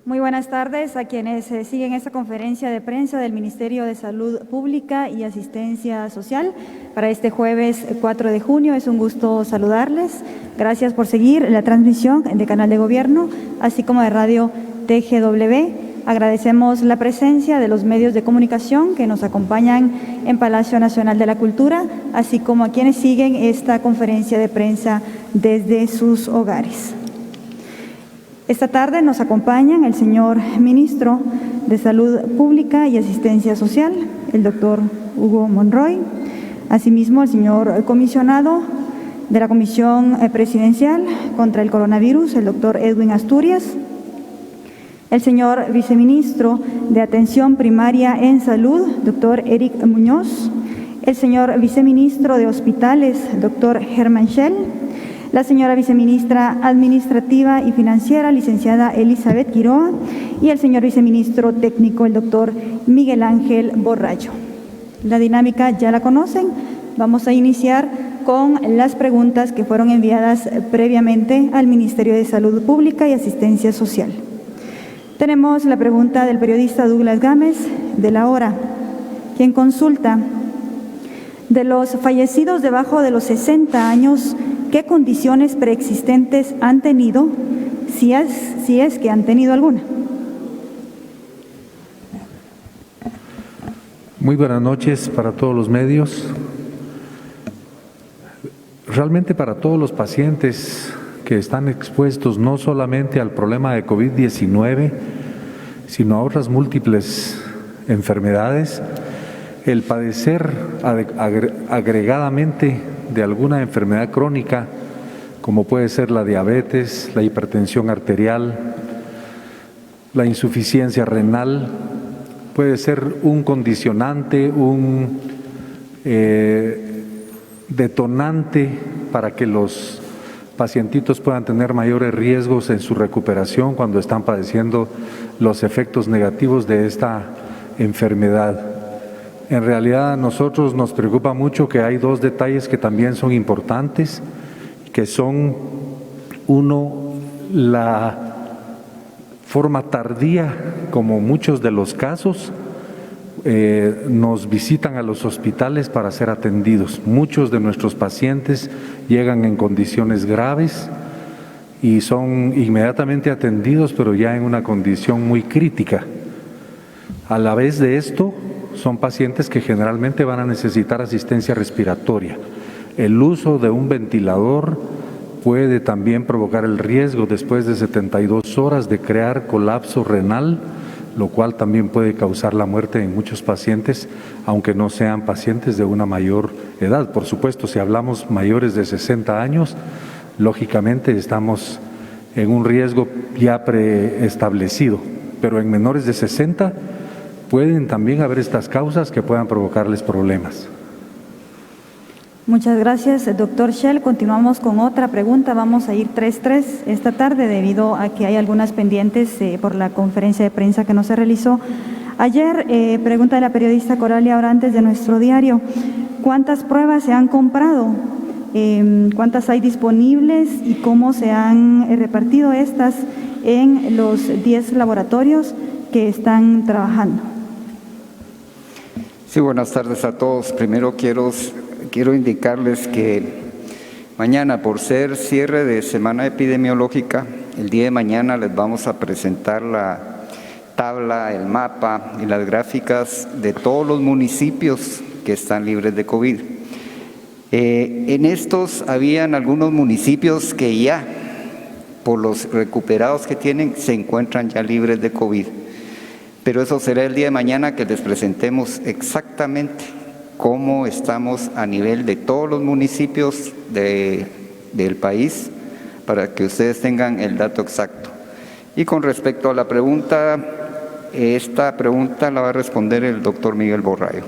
Muy buenas tardes a quienes siguen esta conferencia de prensa del Ministerio de Salud Pública y Asistencia Social para este jueves 4 de junio. Es un gusto saludarles. Gracias por seguir la transmisión de Canal de Gobierno, así como de Radio TGW. Agradecemos la presencia de los medios de comunicación que nos acompañan en Palacio Nacional de la Cultura, así como a quienes siguen esta conferencia de prensa desde sus hogares. Esta tarde nos acompañan el señor Ministro de Salud Pública y Asistencia Social, el doctor Hugo Monroy, asimismo el señor Comisionado de la Comisión Presidencial contra el Coronavirus, el doctor Edwin Asturias, el señor Viceministro de Atención Primaria en Salud, doctor Eric Muñoz, el señor Viceministro de Hospitales, doctor Germán Schell, la señora Viceministra Administrativa y Financiera, licenciada Elizabeth Quiroa, y el señor Viceministro Técnico, el doctor Miguel Ángel Borrallo. La dinámica ya la conocen. Vamos a iniciar con las preguntas que fueron enviadas previamente al Ministerio de Salud Pública y Asistencia Social. Tenemos la pregunta del periodista Douglas Gámez, de La Hora, quien consulta: de los fallecidos debajo de los 60 años, ¿qué condiciones preexistentes han tenido, si es que han tenido alguna? Muy buenas noches para todos los medios. Realmente para todos los pacientes que están expuestos no solamente al problema de COVID-19, sino a otras múltiples enfermedades, el padecer agregadamente de alguna enfermedad crónica, como puede ser la diabetes, la hipertensión arterial, la insuficiencia renal, puede ser un condicionante, un detonante para que los pacientitos puedan tener mayores riesgos en su recuperación cuando están padeciendo los efectos negativos de esta enfermedad. En realidad a nosotros nos preocupa mucho que hay dos detalles que también son importantes, que son, uno, la forma tardía, como muchos de los casos, nos visitan a los hospitales para ser atendidos. Muchos de nuestros pacientes llegan en condiciones graves y son inmediatamente atendidos, pero ya en una condición muy crítica. A la vez de esto, son pacientes que generalmente van a necesitar asistencia respiratoria. El uso de un ventilador puede también provocar el riesgo después de 72 horas de crear colapso renal, lo cual también puede causar la muerte en muchos pacientes, aunque no sean pacientes de una mayor edad. Por supuesto, si hablamos mayores de 60 años, lógicamente estamos en un riesgo ya preestablecido, pero en menores de 60 pueden también haber estas causas que puedan provocarles problemas. Muchas gracias, doctor Schell. Continuamos con otra pregunta. Vamos a ir 3-3 esta tarde debido a que hay algunas pendientes por la conferencia de prensa que no se realizó ayer. Pregunta de la periodista Coralia Orantes de Nuestro Diario: ¿cuántas pruebas se han comprado? ¿Cuántas hay disponibles y cómo se han repartido estas en los 10 laboratorios que están trabajando? Sí, buenas tardes a todos. Primero quiero indicarles que mañana, por ser cierre de semana epidemiológica, el día de mañana les vamos a presentar la tabla, el mapa y las gráficas de todos los municipios que están libres de COVID. En estos habían algunos municipios que ya, por los recuperados que tienen, se encuentran ya libres de COVID. Pero eso será el día de mañana que les presentemos exactamente cómo estamos a nivel de todos los municipios del país, para que ustedes tengan el dato exacto. Y con respecto a la pregunta, esta pregunta la va a responder el doctor Miguel Borrallo.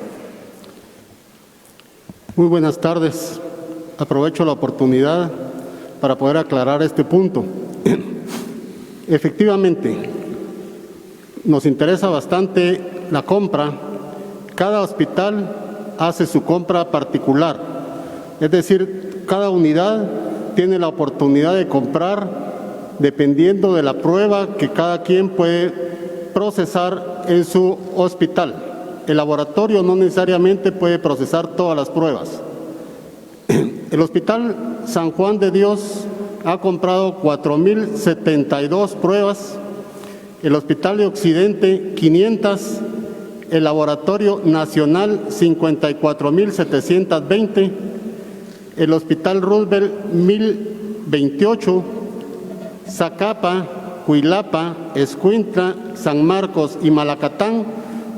Muy buenas tardes. Aprovecho la oportunidad para poder aclarar este punto. Efectivamente, nos interesa bastante la compra. Cada hospital hace su compra particular, es decir, cada unidad tiene la oportunidad de comprar dependiendo de la prueba que cada quien puede procesar en su hospital. El laboratorio no necesariamente puede procesar todas las pruebas. El Hospital San Juan de Dios ha comprado 4.072 pruebas, el Hospital de Occidente 500, el Laboratorio Nacional 54.720, el Hospital Roosevelt 1.028, Zacapa, Cuilapa, Escuintla, San Marcos y Malacatán,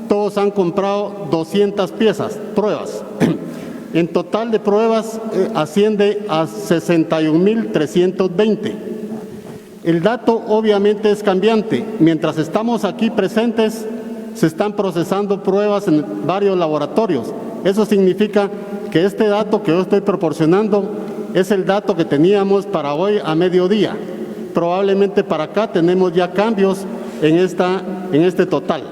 todos han comprado 200 pruebas. En total de pruebas asciende a 61.320. El dato obviamente es cambiante. Mientras estamos aquí presentes, se están procesando pruebas en varios laboratorios. Eso significa que este dato que yo estoy proporcionando es el dato que teníamos para hoy a mediodía. Probablemente para acá tenemos ya cambios en este total.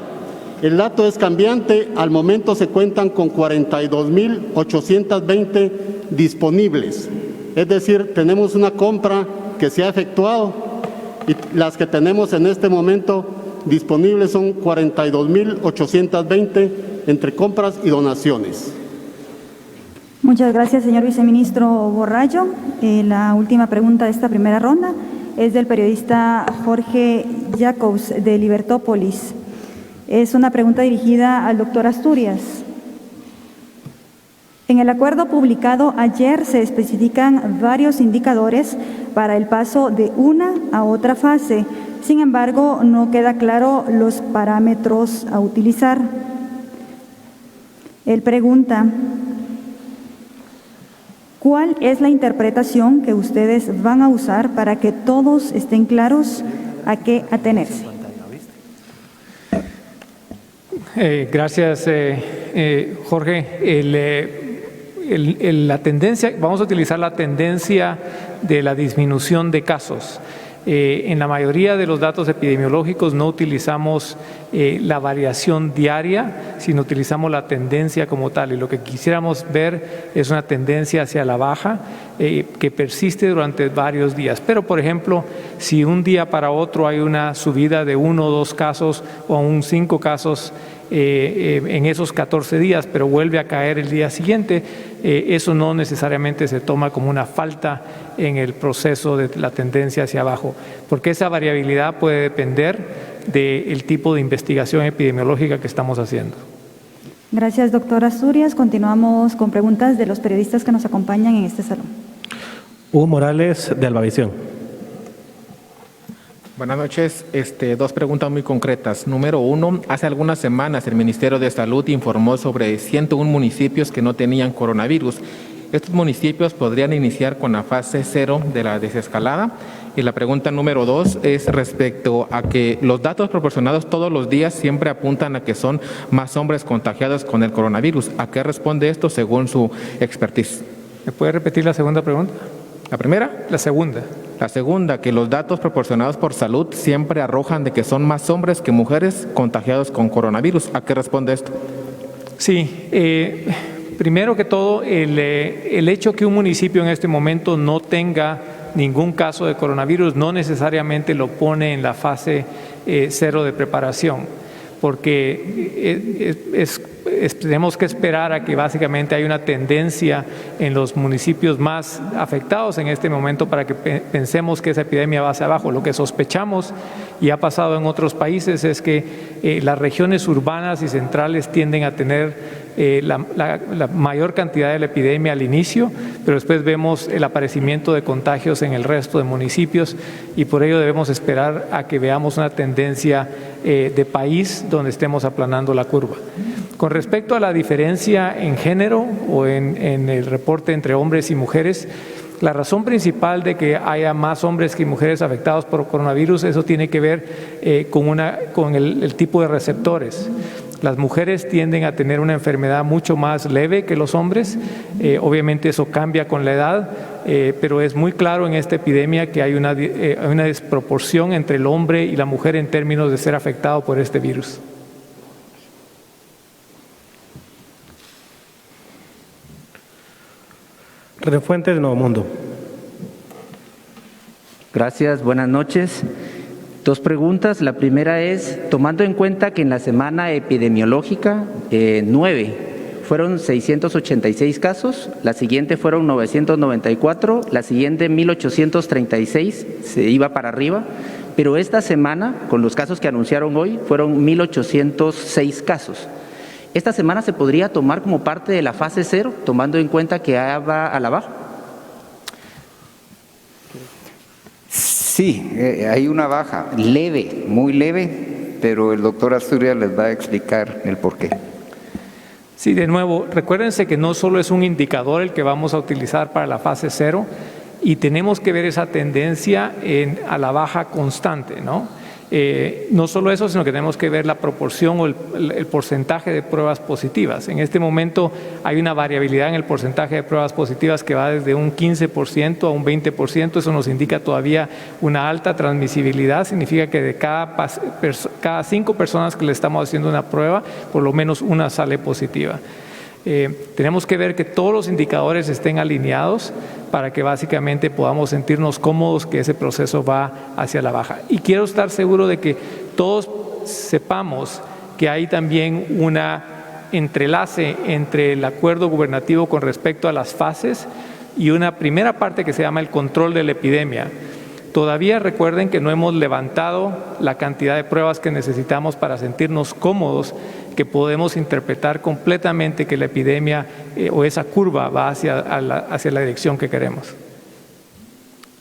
El dato es cambiante, al momento se cuentan con 42.820 disponibles. Es decir, tenemos una compra que se ha efectuado y las que tenemos en este momento disponibles son 42.820 entre compras y donaciones. Muchas gracias, señor viceministro Borrallo. La última pregunta de esta primera ronda es del periodista Jorge Jacobs de Libertópolis. Es una pregunta dirigida al doctor Asturias. En el acuerdo publicado ayer se especifican varios indicadores para el paso de una a otra fase. Sin embargo, no queda claro los parámetros a utilizar. Él pregunta: ¿cuál es la interpretación que ustedes van a usar para que todos estén claros a qué atenerse? Gracias, Jorge. La tendencia, vamos a utilizar la tendencia de la disminución de casos. En la mayoría de los datos epidemiológicos no utilizamos la variación diaria, sino utilizamos la tendencia como tal. Y lo que quisiéramos ver es una tendencia hacia la baja que persiste durante varios días. Pero, por ejemplo, si un día para otro hay una subida de 1 o 2 casos o aún 5 casos en esos 14 días, pero vuelve a caer el día siguiente, eso no necesariamente se toma como una falta en el proceso de la tendencia hacia abajo, porque esa variabilidad puede depender del tipo de investigación epidemiológica que estamos haciendo. Gracias, doctor Asturias. Continuamos con preguntas de los periodistas que nos acompañan en este salón. Hugo Morales, de Albavisión. Buenas noches. 2 preguntas muy concretas. Número 1, hace algunas semanas el Ministerio de Salud informó sobre 101 municipios que no tenían coronavirus. Estos municipios podrían iniciar con la fase 0 de la desescalada. Y la pregunta número 2 es respecto a que los datos proporcionados todos los días siempre apuntan a que son más hombres contagiados con el coronavirus. ¿A qué responde esto según su expertise? ¿Me puede repetir la segunda pregunta? ¿La primera? La segunda. La segunda, que los datos proporcionados por salud siempre arrojan de que son más hombres que mujeres contagiados con coronavirus. ¿A qué responde esto? Sí, primero que todo, el hecho que un municipio en este momento no tenga ningún caso de coronavirus no necesariamente lo pone en la fase 0 de preparación, porque tenemos que esperar a que básicamente hay una tendencia en los municipios más afectados en este momento para que pensemos que esa epidemia va hacia abajo. Lo que sospechamos, y ha pasado en otros países, es que las regiones urbanas y centrales tienden a tener la mayor cantidad de la epidemia al inicio, pero después vemos el aparecimiento de contagios en el resto de municipios y por ello debemos esperar a que veamos una tendencia de país donde estemos aplanando la curva. Con respecto a la diferencia en género o en el reporte entre hombres y mujeres, la razón principal de que haya más hombres que mujeres afectados por coronavirus, eso tiene que ver con el tipo de receptores. Las mujeres tienden a tener una enfermedad mucho más leve que los hombres, obviamente eso cambia con la edad, pero es muy claro en esta epidemia que hay una desproporción entre el hombre y la mujer en términos de ser afectado por este virus. René Fuentes, de Nuevo Mundo. Gracias, buenas noches. Dos preguntas. La primera es, tomando en cuenta que en la semana epidemiológica 9 fueron 686 casos, la siguiente fueron 994, la siguiente 1836, se iba para arriba, pero esta semana, con los casos que anunciaron hoy, fueron 1806 casos. ¿Esta semana se podría tomar como parte de la fase 0, tomando en cuenta que va a la baja? Sí, hay una baja, leve, muy leve, pero el doctor Asturias les va a explicar el porqué. Sí, de nuevo, recuérdense que no solo es un indicador el que vamos a utilizar para la fase 0 y tenemos que ver esa tendencia a la baja constante, ¿no? No solo eso, sino que tenemos que ver la proporción o el porcentaje de pruebas positivas. En este momento hay una variabilidad en el porcentaje de pruebas positivas que va desde un 15% a un 20%. Eso nos indica todavía una alta transmisibilidad. Significa que de cada 5 personas que le estamos haciendo una prueba, por lo menos una sale positiva. Tenemos que ver que todos los indicadores estén alineados para que básicamente podamos sentirnos cómodos que ese proceso va hacia la baja. Y quiero estar seguro de que todos sepamos que hay también un entrelace entre el acuerdo gubernativo con respecto a las fases y una primera parte que se llama el control de la epidemia. Todavía recuerden que no hemos levantado la cantidad de pruebas que necesitamos para sentirnos cómodos, que podemos interpretar completamente que la epidemia o esa curva va hacia la dirección que queremos.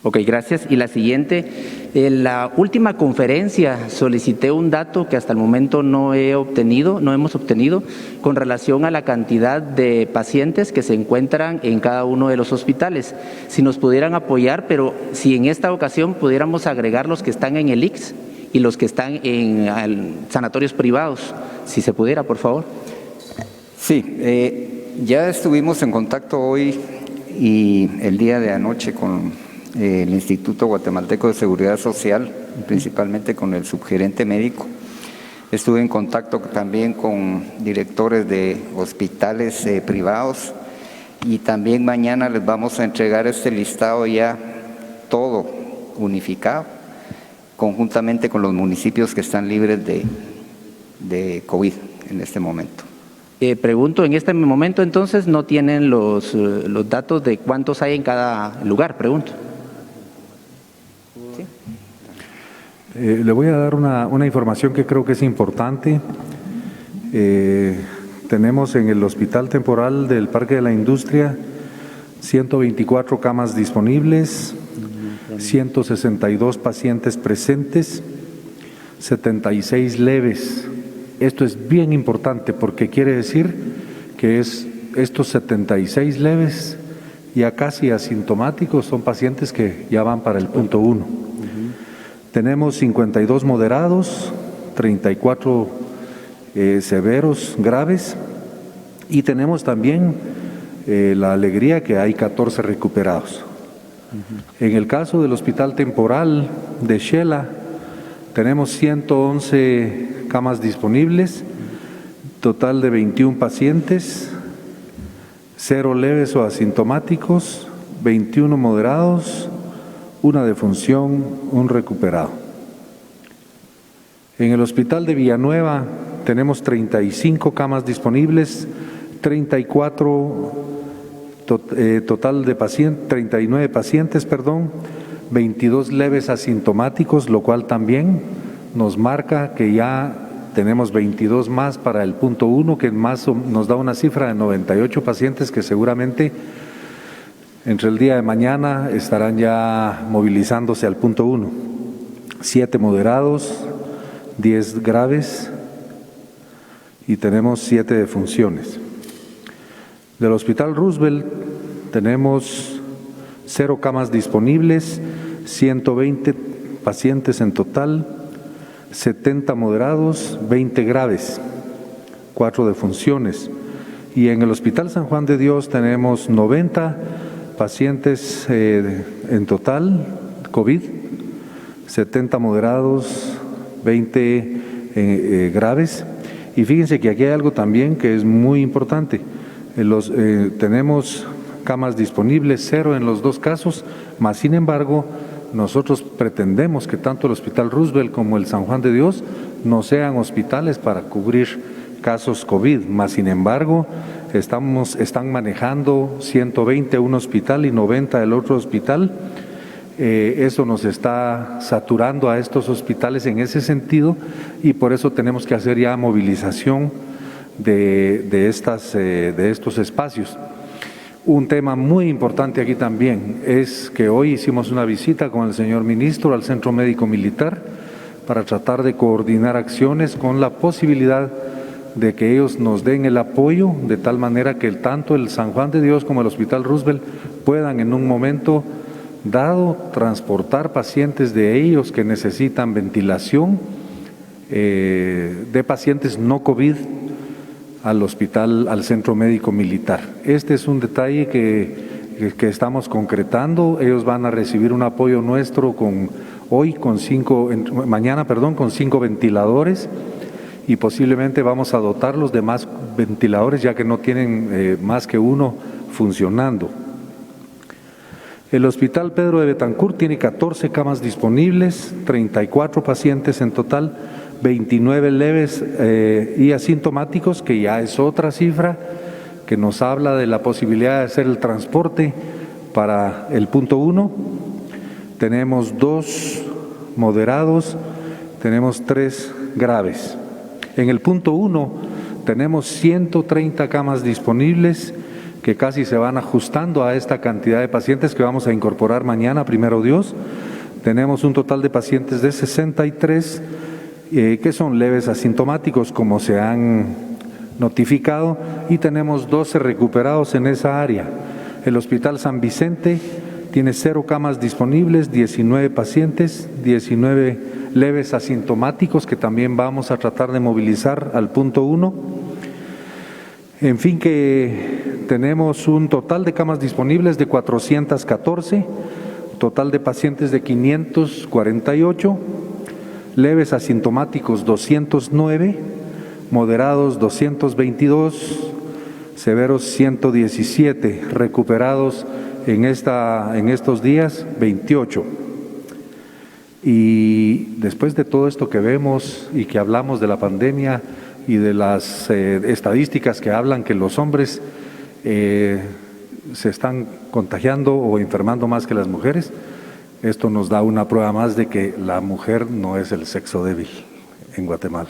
Ok, gracias. Y la siguiente, en la última conferencia solicité un dato que hasta el momento no hemos obtenido con relación a la cantidad de pacientes que se encuentran en cada uno de los hospitales. Si nos pudieran apoyar, pero si en esta ocasión pudiéramos agregar los que están en el ICS y los que están en sanatorios privados, si se pudiera, por favor. Sí, ya estuvimos en contacto hoy y el día de anoche con el Instituto Guatemalteco de Seguridad Social, principalmente con el subgerente médico. Estuve en contacto también con directores de hospitales privados y también mañana les vamos a entregar este listado ya todo unificado, conjuntamente con los municipios que están libres de COVID en este momento. Pregunto, en este momento entonces no tienen los datos de cuántos hay en cada lugar, pregunto. Le voy a dar una información que creo que es importante. Tenemos en el Hospital Temporal del Parque de la Industria 124 camas disponibles, 162 pacientes presentes, 76 leves. Esto es bien importante porque quiere decir que estos 76 leves ya casi asintomáticos son pacientes que ya van para el punto 1. Tenemos 52 moderados, 34 severos, graves, y tenemos también la alegría que hay 14 recuperados. En el caso del Hospital Temporal de Xela, tenemos 111 camas disponibles, total de 21 pacientes, 0 leves o asintomáticos, 21 moderados, una defunción, un recuperado. En el Hospital de Villanueva tenemos 35 camas disponibles, 34 total de pacientes, 39 pacientes, 22 leves asintomáticos, lo cual también nos marca que ya tenemos 22 más para el punto 1, que más nos da una cifra de 98 pacientes que seguramente entre el día de mañana estarán ya movilizándose al punto 1. 7 moderados, 10 graves y tenemos 7 defunciones. Del Hospital Roosevelt tenemos 0 camas disponibles, 120 pacientes en total, 70 moderados, 20 graves, 4 defunciones. Y en el Hospital San Juan de Dios tenemos 90 pacientes en total, COVID, 70 moderados, 20 graves. Y fíjense que aquí hay algo también que es muy importante. Tenemos camas disponibles, 0 en los 2 casos, más sin embargo nosotros pretendemos que tanto el Hospital Roosevelt como el San Juan de Dios no sean hospitales para cubrir casos COVID, más sin embargo, están manejando 120 un hospital y 90 el otro hospital. Eso nos está saturando a estos hospitales en ese sentido y por eso tenemos que hacer ya movilización de estos espacios. Un tema muy importante aquí también es que hoy hicimos una visita con el señor ministro al Centro Médico Militar para tratar de coordinar acciones con la posibilidad de que ellos nos den el apoyo de tal manera que tanto el San Juan de Dios como el Hospital Roosevelt puedan en un momento dado transportar pacientes de ellos que necesitan ventilación de pacientes no COVID al Centro Médico Militar. Este es un detalle que estamos concretando. Ellos van a recibir un apoyo nuestro mañana con 5 ventiladores y posiblemente vamos a dotarlos de más ventiladores ya que no tienen más que uno funcionando. El Hospital Pedro de Betancur tiene 14 camas disponibles, 34 pacientes en total, 29 leves y asintomáticos, que ya es otra cifra que nos habla de la posibilidad de hacer el transporte para el punto 1. Tenemos 2 moderados, tenemos 3 graves. En el punto 1 tenemos 130 camas disponibles que casi se van ajustando a esta cantidad de pacientes que vamos a incorporar mañana, primero Dios. Tenemos un total de pacientes de 63 que son leves asintomáticos como se han notificado y tenemos 12 recuperados en esa área. El Hospital San Vicente tiene 0 camas disponibles, 19 pacientes, 19 leves asintomáticos que también vamos a tratar de movilizar al punto 1. En fin, que tenemos un total de camas disponibles de 414, total de pacientes de 548, leves asintomáticos 209, moderados 222, severos 117, recuperados en estos días 28. Y después de todo esto que vemos y que hablamos de la pandemia y de las estadísticas que hablan que los hombres se están contagiando o enfermando más que las mujeres, esto nos da una prueba más de que la mujer no es el sexo débil en Guatemala.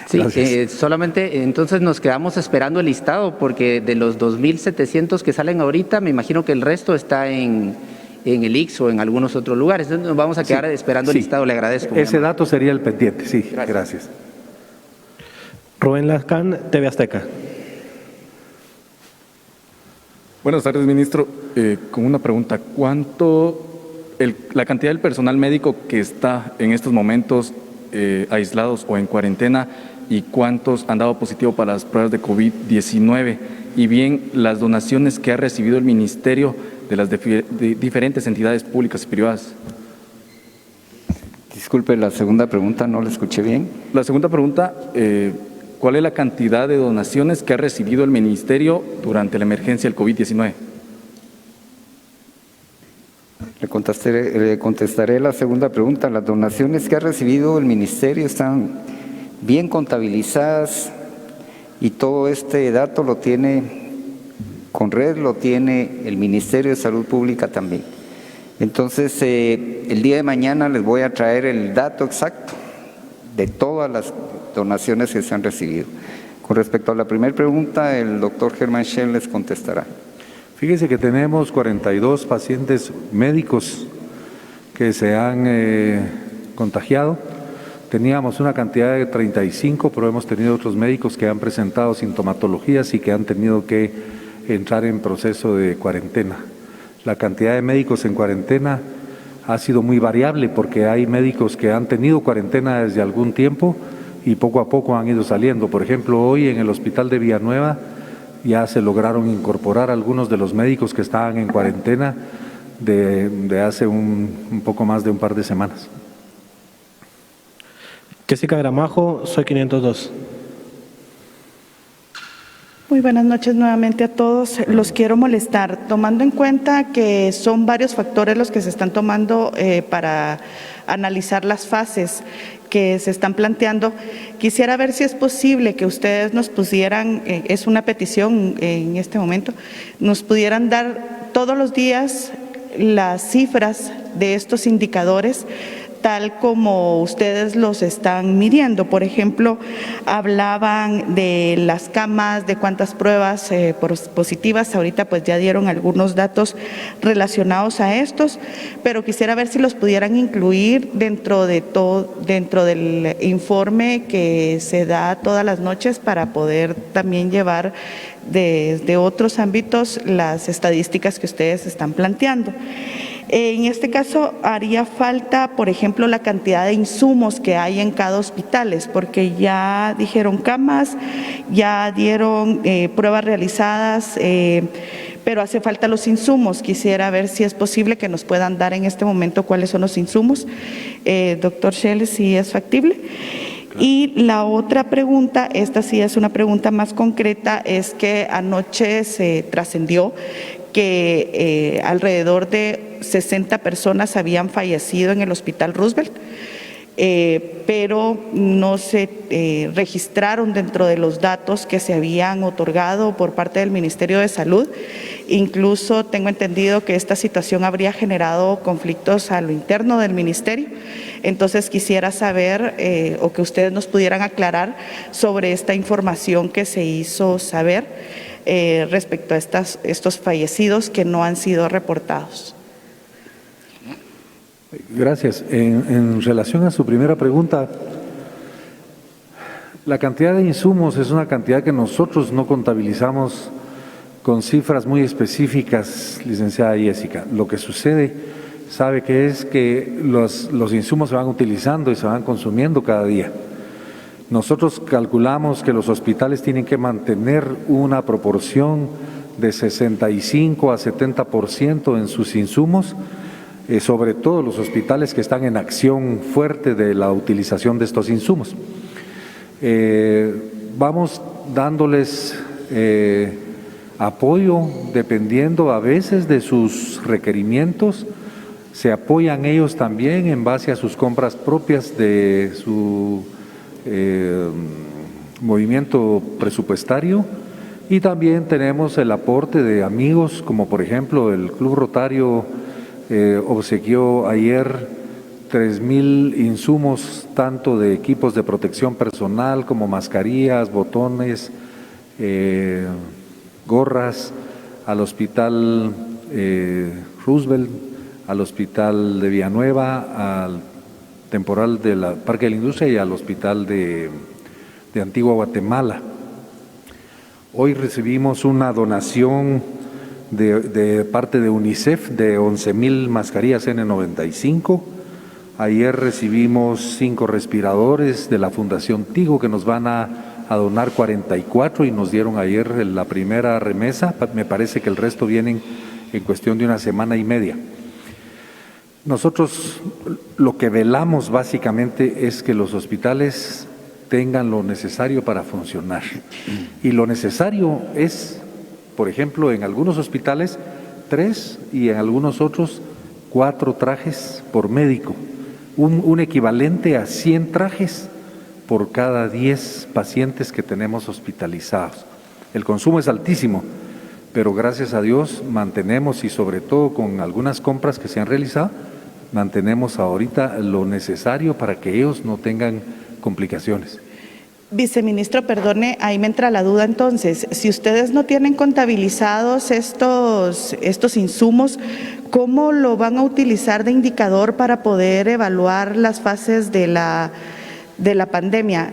Sí, solamente entonces nos quedamos esperando el listado, porque de los 2.700 que salen ahorita, me imagino que el resto está en el ICS o en algunos otros lugares. Entonces nos vamos a quedar esperando el listado, le agradezco. Ese dato sería el pendiente, sí, gracias. Rubén Lascán, TV Azteca. Buenas tardes, ministro. Con una pregunta, la cantidad del personal médico que está en estos momentos aislados o en cuarentena y cuántos han dado positivo para las pruebas de COVID-19 y bien las donaciones que ha recibido el Ministerio de las diferentes entidades públicas y privadas? Disculpe, la segunda pregunta no la escuché bien. La segunda pregunta, ¿cuál es la cantidad de donaciones que ha recibido el Ministerio durante la emergencia del COVID-19? Le contestaré la segunda pregunta. Las donaciones que ha recibido el Ministerio están bien contabilizadas y todo este dato lo tiene Conred, lo tiene el Ministerio de Salud Pública también. Entonces, el día de mañana les voy a traer el dato exacto de todas las donaciones que se han recibido. Con respecto a la primera pregunta, el doctor Germán Schell les contestará. Fíjese que tenemos 42 pacientes médicos que se han contagiado. Teníamos una cantidad de 35, pero hemos tenido otros médicos que han presentado sintomatologías y que han tenido que entrar en proceso de cuarentena. La cantidad de médicos en cuarentena ha sido muy variable porque hay médicos que han tenido cuarentena desde algún tiempo y poco a poco han ido saliendo. Por ejemplo, hoy en el Hospital de Villanueva ya se lograron incorporar algunos de los médicos que estaban en cuarentena de hace un poco más de un par de semanas. Jessica Gramajo, Soy 502. Muy buenas noches nuevamente a todos. Los quiero molestar, tomando en cuenta que son varios factores los que se están tomando para analizar las fases que se están planteando. Quisiera ver si es posible que ustedes nos pusieran, es una petición en este momento, nos pudieran dar todos los días las cifras de estos indicadores tal como ustedes los están midiendo. Por ejemplo, hablaban de las camas, de cuántas pruebas positivas, ahorita pues ya dieron algunos datos relacionados a estos, pero quisiera ver si los pudieran incluir dentro del informe que se da todas las noches para poder también llevar desde otros ámbitos las estadísticas que ustedes están planteando. En este caso haría falta, por ejemplo, la cantidad de insumos que hay en cada hospital, porque ya dijeron camas, ya dieron pruebas realizadas, pero hace falta los insumos. Quisiera ver si es posible que nos puedan dar en este momento cuáles son los insumos. Doctor Schell, si es factible. Y la otra pregunta, esta sí es una pregunta más concreta, es que anoche se trascendió que alrededor de 60 personas habían fallecido en el Hospital Roosevelt, pero no se registraron dentro de los datos que se habían otorgado por parte del Ministerio de Salud. Incluso tengo entendido que esta situación habría generado conflictos a lo interno del Ministerio. Entonces quisiera saber o que ustedes nos pudieran aclarar sobre esta información que se hizo saber respecto a estos fallecidos que no han sido reportados. Gracias. En relación a su primera pregunta, la cantidad de insumos es una cantidad que nosotros no contabilizamos con cifras muy específicas, licenciada Jessica. Lo que sucede, sabe que es que los insumos se van utilizando y se van consumiendo cada día. Nosotros calculamos que los hospitales tienen que mantener una proporción de 65 a 70% en sus insumos, sobre todo los hospitales que están en acción fuerte de la utilización de estos insumos. Vamos dándoles apoyo dependiendo a veces de sus requerimientos. Se apoyan ellos también en base a sus compras propias de su movimiento presupuestario, y también tenemos el aporte de amigos, como por ejemplo el Club Rotario obsequió ayer 3,000 insumos, tanto de equipos de protección personal como mascarillas, botones, gorras, al Hospital Roosevelt, al Hospital de Villanueva, al temporal del Parque de la Industria y al Hospital de Antigua Guatemala. Hoy recibimos una donación de parte de UNICEF de 11,000 mascarillas N95. Ayer recibimos 5 respiradores de la Fundación Tigo que nos van a donar 44 y nos dieron ayer la primera remesa. Me parece que el resto vienen en cuestión de una semana y media. Nosotros lo que velamos básicamente es que los hospitales tengan lo necesario para funcionar. Y lo necesario es, por ejemplo, en algunos hospitales 3 y en algunos otros 4 trajes por médico. Un equivalente a 100 trajes por cada 10 pacientes que tenemos hospitalizados. El consumo es altísimo, pero gracias a Dios mantenemos, y sobre todo con algunas compras que se han realizado, mantenemos ahorita lo necesario para que ellos no tengan complicaciones. Viceministro, perdone, ahí me entra la duda entonces. Si ustedes no tienen contabilizados estos insumos, ¿cómo lo van a utilizar de indicador para poder evaluar las fases de la pandemia?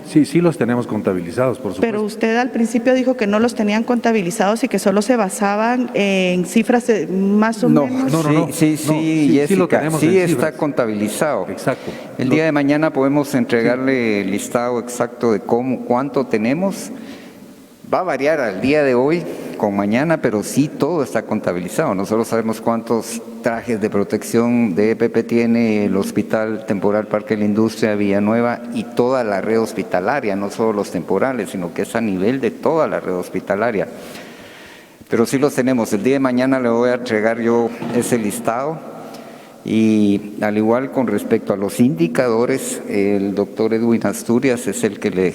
Sí los tenemos contabilizados, por supuesto. Pero usted al principio dijo que no los tenían contabilizados y que solo se basaban en cifras más o menos. Sí, Jessica, lo tenemos, sí en está cifras. Contabilizado. Exacto. El día de mañana podemos entregarle el listado exacto de cuánto tenemos. Va a variar al día de hoy con mañana, pero sí todo está contabilizado. Nosotros sabemos cuántos trajes de protección de EPP tiene el Hospital Temporal Parque de la Industria Villanueva y toda la red hospitalaria, no solo los temporales, sino que es a nivel de toda la red hospitalaria. Pero sí los tenemos. El día de mañana le voy a entregar yo ese listado y al igual con respecto a los indicadores, el doctor Edwin Asturias es el que le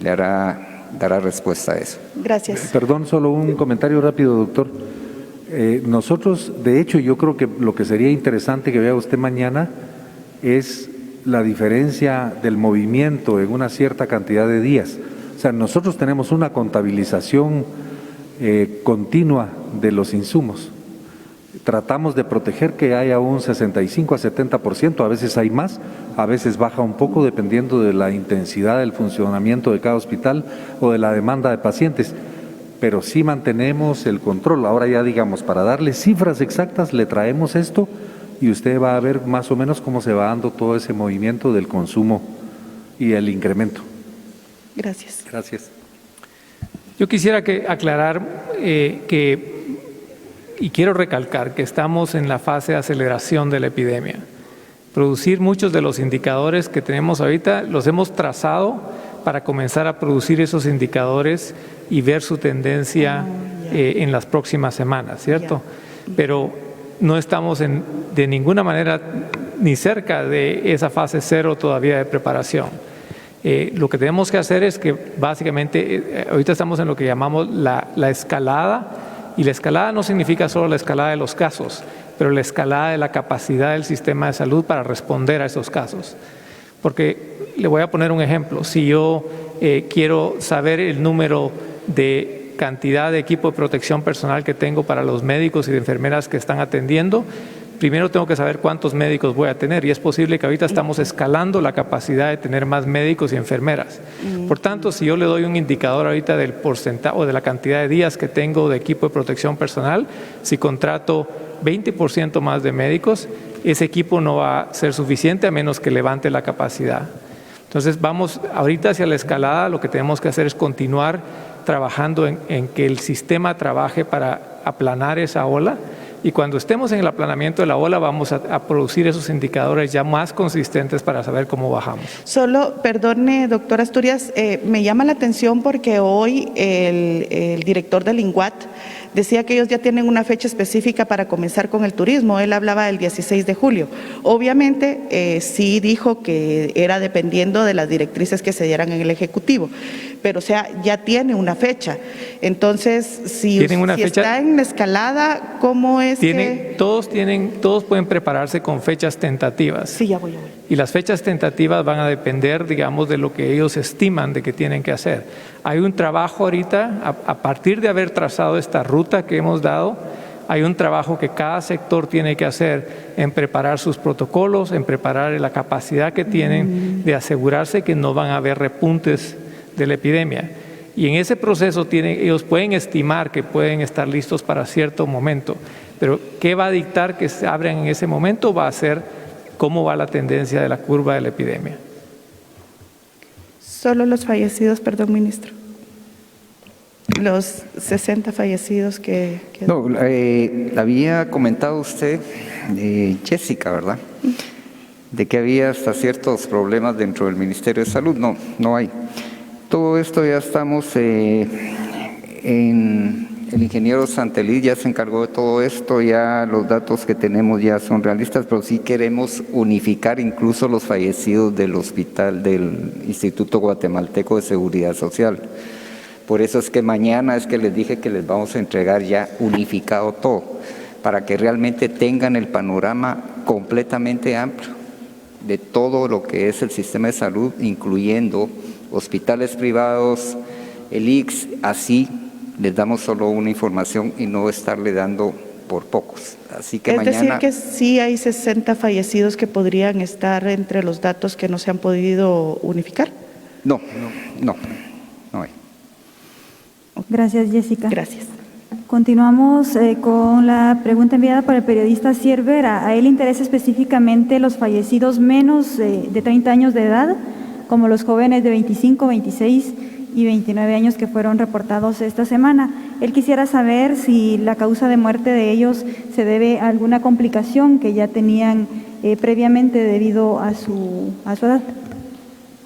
dará respuesta a eso. Gracias. Perdón, solo un comentario rápido, doctor. Nosotros, de hecho, yo creo que lo que sería interesante que vea usted mañana es la diferencia del movimiento en una cierta cantidad de días. O sea, nosotros tenemos una contabilización continua de los insumos. Tratamos de proteger que haya un 65 a 70%, a veces hay más, a veces baja un poco dependiendo de la intensidad del funcionamiento de cada hospital o de la demanda de pacientes, pero sí mantenemos el control. Ahora ya digamos, para darle cifras exactas le traemos esto y usted va a ver más o menos cómo se va dando todo ese movimiento del consumo y el incremento. Gracias. Gracias. Yo quisiera aclarar y quiero recalcar que estamos en la fase de aceleración de la epidemia. Producir muchos de los indicadores que tenemos ahorita los hemos trazado para comenzar a producir esos indicadores y ver su tendencia en las próximas semanas, ¿cierto? Pero no estamos de ninguna manera ni cerca de esa fase cero todavía de preparación. Lo que tenemos que hacer es que básicamente ahorita estamos en lo que llamamos la escalada, y la escalada no significa solo la escalada de los casos, pero la escalada de la capacidad del sistema de salud para responder a esos casos. Porque le voy a poner un ejemplo. Si yo quiero saber el número de cantidad de equipo de protección personal que tengo para los médicos y de enfermeras que están atendiendo, primero tengo que saber cuántos médicos voy a tener y es posible que ahorita estamos escalando la capacidad de tener más médicos y enfermeras. Por tanto, si yo le doy un indicador ahorita del porcentaje o de la cantidad de días que tengo de equipo de protección personal, si contrato 20% más de médicos, ese equipo no va a ser suficiente a menos que levante la capacidad. Entonces vamos ahorita hacia la escalada, lo que tenemos que hacer es continuar trabajando en que el sistema trabaje para aplanar esa ola. Y cuando estemos en el aplanamiento de la ola vamos a producir esos indicadores ya más consistentes para saber cómo bajamos. Solo, perdone, doctor Asturias, me llama la atención porque hoy el director del INGUAT decía que ellos ya tienen una fecha específica para comenzar con el turismo. Él hablaba del 16 de julio. Obviamente sí dijo que era dependiendo de las directrices que se dieran en el Ejecutivo, pero o sea, ya tiene una fecha. Entonces, si está en la escalada, ¿cómo es que...? Todos pueden prepararse con fechas tentativas. Sí, ya voy. Y las fechas tentativas van a depender, digamos, de lo que ellos estiman de que tienen que hacer. Hay un trabajo ahorita, a partir de haber trazado esta ruta que hemos dado, hay un trabajo que cada sector tiene que hacer en preparar sus protocolos, en preparar la capacidad que tienen de asegurarse que no van a haber repuntes de la epidemia. Y en ese proceso ellos pueden estimar que pueden estar listos para cierto momento, pero ¿qué va a dictar que se abran en ese momento? Va a ser cómo va la tendencia de la curva de la epidemia. Solo los fallecidos, perdón, ministro. Los 60 fallecidos que... No, había comentado usted, Jessica, ¿verdad? De que había hasta ciertos problemas dentro del Ministerio de Salud. No hay. Todo esto ya estamos el ingeniero Santeliz ya se encargó de todo esto, ya los datos que tenemos ya son realistas, pero sí queremos unificar incluso los fallecidos del hospital del Instituto Guatemalteco de Seguridad Social. Por eso es que mañana es que les dije que les vamos a entregar ya unificado todo, para que realmente tengan el panorama completamente amplio de todo lo que es el sistema de salud, incluyendo hospitales privados, el ICS, así les damos solo una información y no estarle dando por pocos. Así que mañana... decir que sí hay 60 fallecidos que podrían estar entre los datos que no se han podido unificar. No hay. Gracias, Jessica. Gracias. Continuamos con la pregunta enviada por el periodista Siervera. A él le interesa específicamente los fallecidos menos de 30 años de edad, como los jóvenes de 25, 26 y 29 años que fueron reportados esta semana. Él quisiera saber si la causa de muerte de ellos se debe a alguna complicación que ya tenían previamente debido a su edad.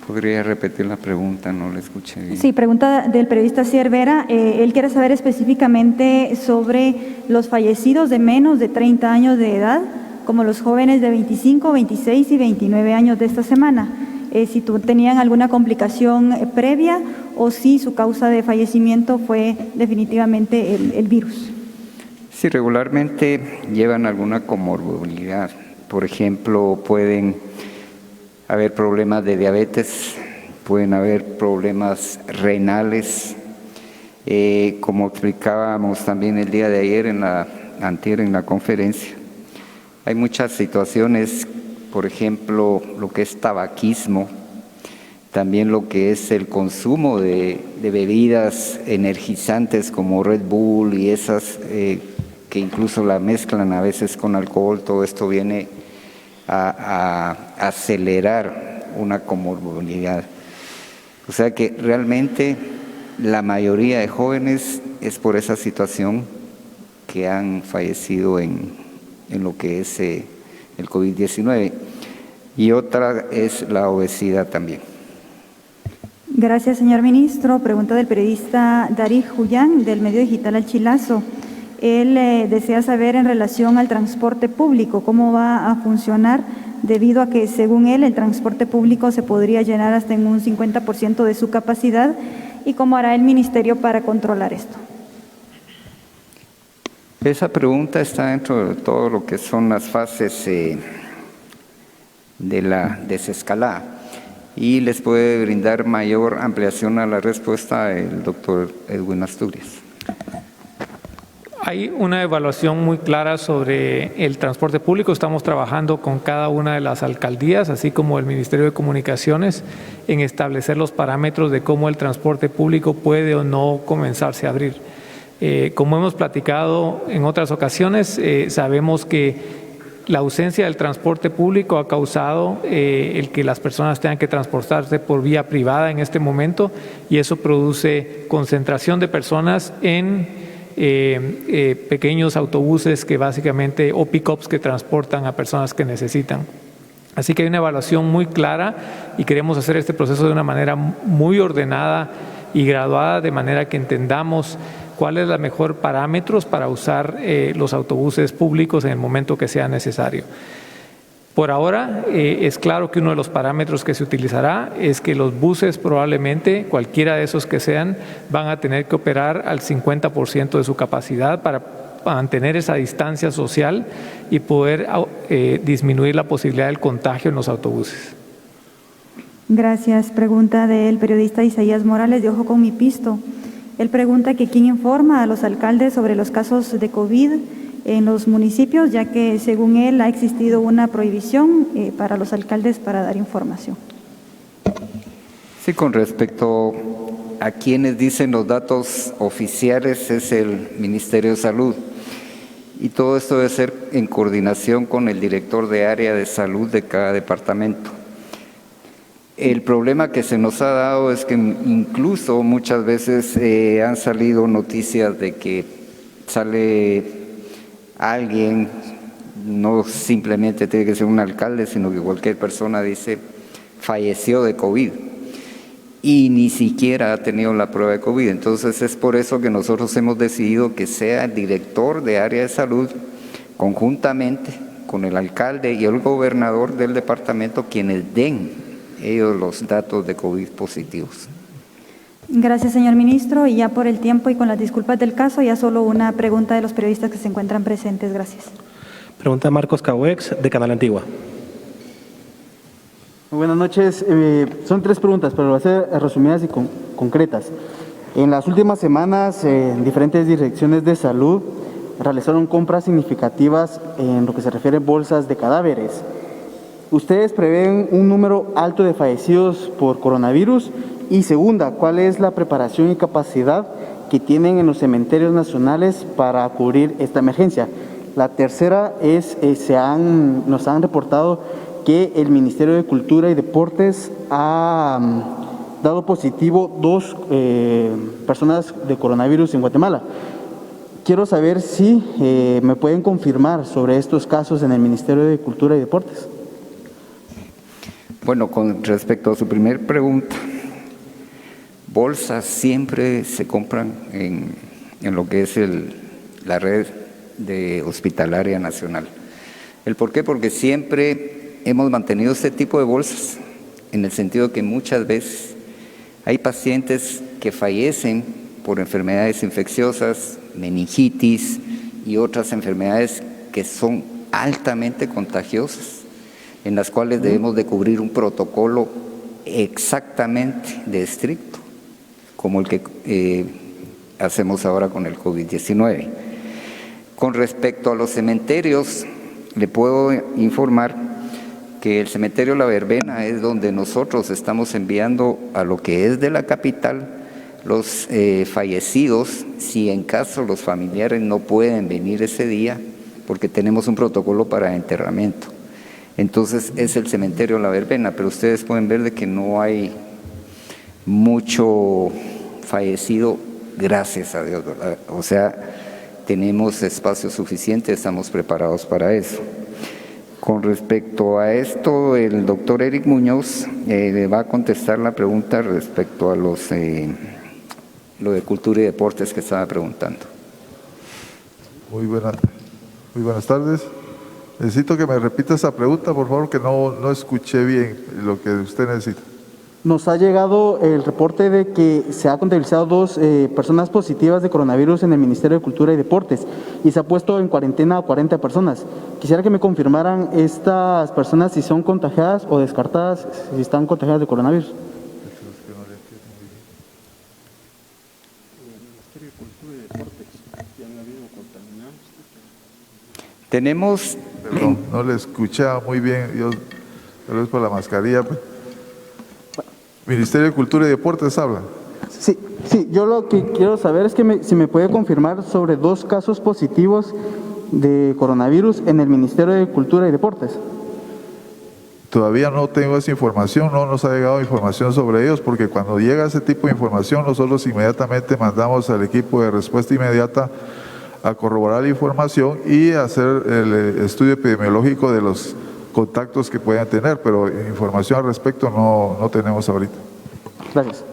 ¿Podría repetir la pregunta? No la escuché bien. Sí, pregunta del periodista Ciervera. Él quiere saber específicamente sobre los fallecidos de menos de 30 años de edad, como los jóvenes de 25, 26 y 29 años de esta semana. Si tenían alguna complicación previa o si su causa de fallecimiento fue definitivamente el virus. Sí, regularmente llevan alguna comorbilidad. Por ejemplo, pueden haber problemas de diabetes, pueden haber problemas renales, como explicábamos también el día de ayer antier en la conferencia. Hay muchas situaciones, por ejemplo, lo que es tabaquismo, también lo que es el consumo de bebidas energizantes como Red Bull y esas que incluso la mezclan a veces con alcohol. Todo esto viene a acelerar una comorbilidad. O sea que realmente la mayoría de jóvenes es por esa situación que han fallecido en lo que es el COVID-19. Y otra es la obesidad también. Gracias, señor ministro. Pregunta del periodista Darí Julián, del medio digital El Chilazo. Él desea saber en relación al transporte público, cómo va a funcionar, debido a que, según él, el transporte público se podría llenar hasta en un 50% de su capacidad, y cómo hará el ministerio para controlar esto. Esa pregunta está dentro de todo lo que son las fases de la desescalada, y les puede brindar mayor ampliación a la respuesta el doctor Edwin Asturias. Hay una evaluación muy clara sobre el transporte público. Estamos trabajando con cada una de las alcaldías, así como el Ministerio de Comunicaciones, en establecer los parámetros de cómo el transporte público puede o no comenzarse a abrir. Como hemos platicado en otras ocasiones, sabemos que la ausencia del transporte público ha causado el que las personas tengan que transportarse por vía privada en este momento, y eso produce concentración de personas en pequeños autobuses que básicamente, o pick-ups que transportan a personas que necesitan. Así que hay una evaluación muy clara y queremos hacer este proceso de una manera muy ordenada y graduada, de manera que entendamos cuáles son los mejores parámetros para usar los autobuses públicos en el momento que sea necesario. Por ahora, es claro que uno de los parámetros que se utilizará es que los buses, probablemente, cualquiera de esos que sean, van a tener que operar al 50% de su capacidad para mantener esa distancia social y poder disminuir la posibilidad del contagio en los autobuses. Gracias. Pregunta del periodista Isaías Morales, de Ojo con mi Pisto. Él pregunta que quién informa a los alcaldes sobre los casos de COVID en los municipios, ya que según él ha existido una prohibición para los alcaldes para dar información. Sí, con respecto a quienes dicen los datos oficiales es el Ministerio de Salud, y todo esto debe ser en coordinación con el director de área de salud de cada departamento. El problema que se nos ha dado es que incluso muchas veces han salido noticias de que sale alguien, no simplemente tiene que ser un alcalde, sino que cualquier persona dice falleció de COVID y ni siquiera ha tenido la prueba de COVID. Entonces es por eso que nosotros hemos decidido que sea el director de área de salud, conjuntamente con el alcalde y el gobernador del departamento, quienes den ellos los datos de COVID positivos. Gracias, señor ministro. Y ya por el tiempo y con las disculpas del caso, ya solo una pregunta de los periodistas que se encuentran presentes. Gracias. Pregunta Marcos Cauex, de Canal Antigua. Muy buenas noches. Son 3 preguntas, pero van a ser resumidas y concretas. En las últimas semanas, diferentes direcciones de salud realizaron compras significativas en lo que se refiere a bolsas de cadáveres. ¿Ustedes prevén un número alto de fallecidos por coronavirus? Y segunda, ¿cuál es la preparación y capacidad que tienen en los cementerios nacionales para cubrir esta emergencia? La tercera es, nos han reportado que el Ministerio de Cultura y Deportes ha dado positivo 2 personas de coronavirus en Guatemala. Quiero saber si me pueden confirmar sobre estos casos en el Ministerio de Cultura y Deportes. Bueno, con respecto a su primer pregunta, bolsas siempre se compran en lo que es la red de hospitalaria nacional. ¿El por qué? Porque siempre hemos mantenido este tipo de bolsas, en el sentido que muchas veces hay pacientes que fallecen por enfermedades infecciosas, meningitis y otras enfermedades que son altamente contagiosas, en las cuales debemos de cubrir un protocolo exactamente de estricto, como el que hacemos ahora con el COVID-19. Con respecto a los cementerios, le puedo informar que el cementerio La Verbena es donde nosotros estamos enviando a lo que es de la capital los fallecidos, si en caso los familiares no pueden venir ese día, porque tenemos un protocolo para enterramiento. Entonces es el cementerio La Verbena, pero ustedes pueden ver de que no hay mucho fallecido, gracias a Dios, ¿verdad? O sea, tenemos espacio suficiente, estamos preparados para eso. Con respecto a esto, el doctor Eric Muñoz le va a contestar la pregunta respecto a lo de cultura y deportes que estaba preguntando. Muy buenas tardes. Necesito que me repita esa pregunta, por favor, que no escuché bien lo que usted necesita. Nos ha llegado el reporte de que se ha contabilizado 2 personas positivas de coronavirus en el Ministerio de Cultura y Deportes y se ha puesto en cuarentena a 40 personas. Quisiera que me confirmaran estas personas si son contagiadas o descartadas, si están contagiadas de coronavirus. Tenemos... Perdón, no le escuchaba muy bien, tal vez por la mascarilla. Ministerio de Cultura y Deportes habla. Sí, yo lo que quiero saber es que si me puede confirmar sobre 2 casos positivos de coronavirus en el Ministerio de Cultura y Deportes. Todavía no tengo esa información, no nos ha llegado información sobre ellos, porque cuando llega ese tipo de información, nosotros inmediatamente mandamos al equipo de respuesta inmediata a corroborar la información y hacer el estudio epidemiológico de los contactos que puedan tener, pero información al respecto no tenemos ahorita. Gracias.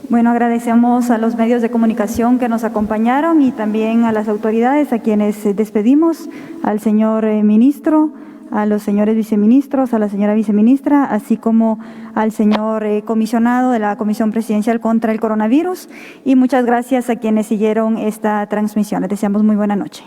Bueno, agradecemos a los medios de comunicación que nos acompañaron y también a las autoridades a quienes despedimos, al señor ministro, a los señores viceministros, a la señora viceministra, así como al señor comisionado de la Comisión Presidencial contra el Coronavirus, y muchas gracias a quienes siguieron esta transmisión. Les deseamos muy buena noche.